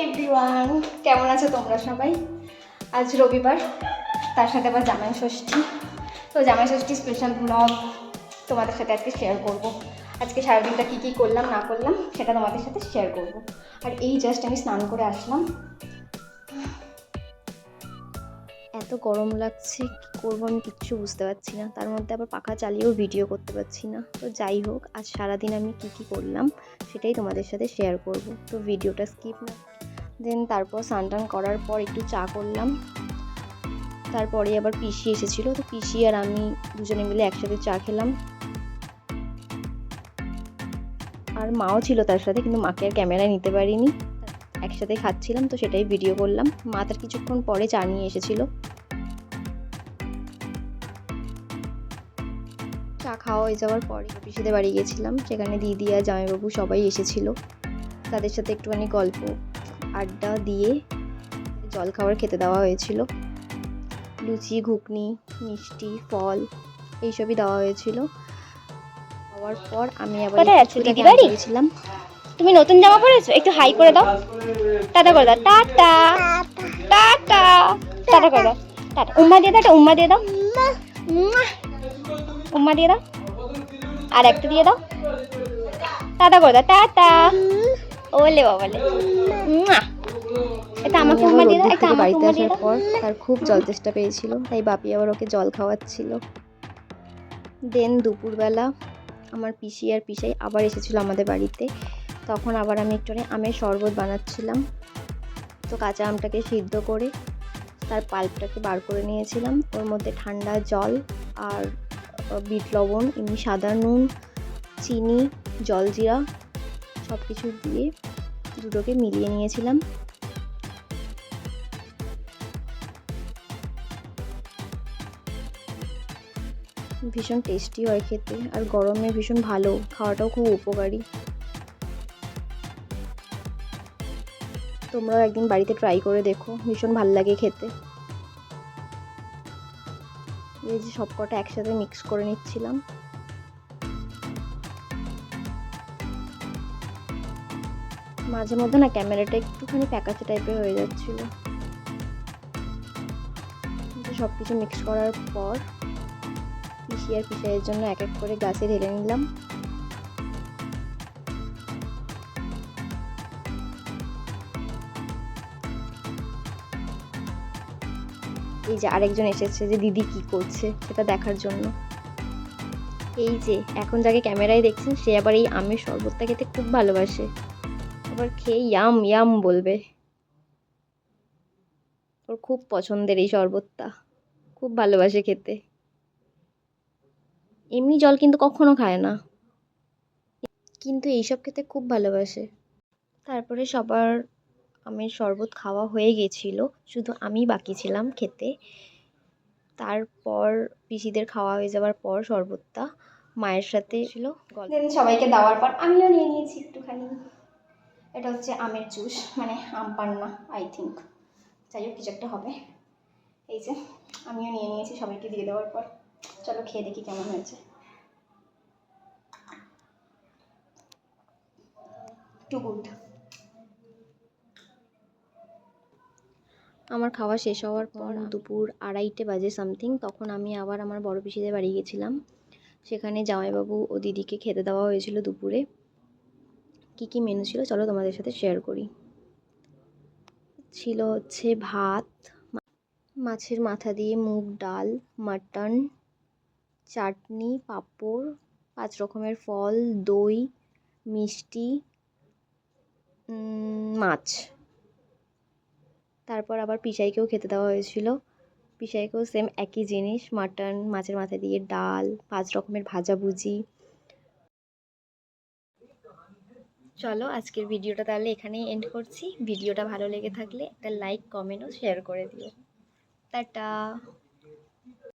Everyone, কেমন আছো তোমরা সবাই? আজ রবিবার, তার সাথে আবার জামাই ষষ্ঠী। তো জামাই ষষ্ঠী স্পেশাল ব্লগ তোমাদের সাথে আজকে শেয়ার করব। আজকে সারাদিনটা কী কী করলাম না করলাম সেটা তোমাদের সাথে শেয়ার করব। আর এই জাস্ট আমি স্নান করে আসলাম। এত গরম লাগছে, কী করবো আমি কিচ্ছু বুঝতে পারছি না। তার মধ্যে আবার পাখা চালিয়েও ভিডিও করতে পারছি না। তো যাই হোক, আজ সারাদিন আমি কী কী করলাম সেটাই তোমাদের সাথে শেয়ার করব। তো ভিডিওটা স্কিপ না। দেন তারপর স্নান টান করার পর একটু চা করলাম। তারপরে আবার পিসি এসেছিলো, তো পিসি আর আমি দুজনে মিলে একসাথে চা খেলাম। আর মাও ছিল তার সাথে, কিন্তু মাকে আর ক্যামেরায় নিতে পারিনি। একসাথে খাচ্ছিলাম, তো সেটাই ভিডিও করলাম। মা তার কিছুক্ষণ পরে চা নিয়ে এসেছিলো। চা খাওয়া হয়ে যাওয়ার পরে পিসিদের বাড়ি গেছিলাম। সেখানে দিদি আর জামাইবাবু সবাই এসেছিলো। তাদের সাথে একটুখানি গল্প আড্ডা দিয়ে জলখাবার খেতে দেওয়া হয়েছিল। লুচি, ঘুগনি, মিষ্টি, ফল এইসবই দেওয়া হয়েছিল। খাওয়ার পর আমি আবার দিদি বাড়ি গেছিলাম। তুমি নতুন জামা পরেছো? একটু হাই করে দাও, টাটা করে দাও, টাটা টাটা টাটা করে দাও, টাটা। উম্মা দিয়ে দাও, একটা উম্মা দিয়ে দাও, উম্মা দিয়ে দাও, আর একটা দিয়ে দাও, টাটা করে দাও, টাটা। ওলে বাবালে, এটা আমাকে উম্মা দিয়ে দাও, একটা আমাকে উম্মা দিয়ে দাও। পর তার খুব জল তেষ্টা পেয়েছিল, তাই বাপি আবার ওকে জল খাওয়াচ্ছিল। দেন দুপুরবেলা আমার পিসি আর পিসাই আবার এসেছিলো আমাদের বাড়িতে। তখন আবার আমি একটু আমের শরবত বানাচ্ছিলাম। তো কাঁচা আমটাকে সিদ্ধ করে তার পাল্পটাকে বার করে নিয়েছিলাম। ওর মধ্যে ঠান্ডা জল আর বিট লবণ, এমনি সাদা নুন, চিনি, জলজিরা সব কিছু দিয়ে দুটোকে মিলিয়ে নিয়েছিলাম। ভীষণ টেস্টি হয় খেতে, আর গরমে ভীষণ ভালো, খাওয়াটাও খুব উপকারী। তোমরাও একদিন বাড়িতে ট্রাই করে দেখো, ভীষণ ভালো লাগে খেতে। এই যে সব কটা একসাথে মিক্স করে নিচ্ছিলাম। মাঝে মধ্যে না ক্যামেরাটা একটুখানি প্যাকাচে টাইপের হয়ে যাচ্ছিল। সব কিছু মিক্স করার পর পিসি আর পিসাইয়ের জন্য এক এক করে গ্লাসে ঢেলে নিলাম। এই যে আরেকজন এসেছে, যে দিদি কি করছে সেটা দেখার জন্য। এই যে এখন যাকে ক্যামেরায় দেখছেন, সে আবার এই আমের শরবতটা খেতে খুব ভালোবাসে। আবার খেয়ে ইয়াম ইয়াম বলবে। ওর খুব পছন্দের এই শরবতটা, খুব ভালোবাসে খেতে। এমনি জল কিন্তু কখনো খায় না, কিন্তু এইসব খেতে খুব ভালোবাসে। তারপরে সবার আমের শরবত খাওয়া হয়ে গেছিল, শুধু আমি বাকি ছিলাম খেতে। তারপর পিসিদের খাওয়া হয়ে যাওয়ার পর শরবতটা মায়ের সাথে ছিল। সবাইকে দেওয়ার পর আমিও নিয়ে নিয়েছি একটুখানি। এটা হচ্ছে আমের জুস, মানে আম পান্না আই থিঙ্ক, যাই হোক কিছু একটা হবে। এই যে আমিও নিয়ে নিয়েছি সবাইকে দিয়ে দেওয়ার পর। চলো খেয়ে দেখি কেমন হয়েছে। Too good. আমার খাওয়া শেষ হওয়ার পর দুপুর 2:30 বাজে সামথিং, তখন আমি আবার আমার বড় পিসিদের বাড়ি গেছিলাম। সেখানে জামাইবাবু ও দিদিকে খেতে দেওয়া হয়েছিল দুপুরে। কি কি মেনু ছিল চলো তোমাদের সাথে শেয়ার করি। ছিল হচ্ছে ভাত, মাছের মাথা দিয়ে মুগ ডাল, মাটন, চাটনি, পাঁপড়, 5 রকমের ফল, দই, মিষ্টি, মাছ। তারপর আবার পিসাইকেও খেতে দেওয়া হয়েছিল। পিসাইকেও সেম একই জিনিস, মাটন, মাছের মাথা দিয়ে ডাল, 5 রকমের ভাজাভুজি। চলো আজকের ভিডিওটা তাহলে এখানেই এন্ড করছি। ভিডিওটা ভালো লেগে থাকলে একটা লাইক, কমেন্ট ও শেয়ার করে দিও। টাটা।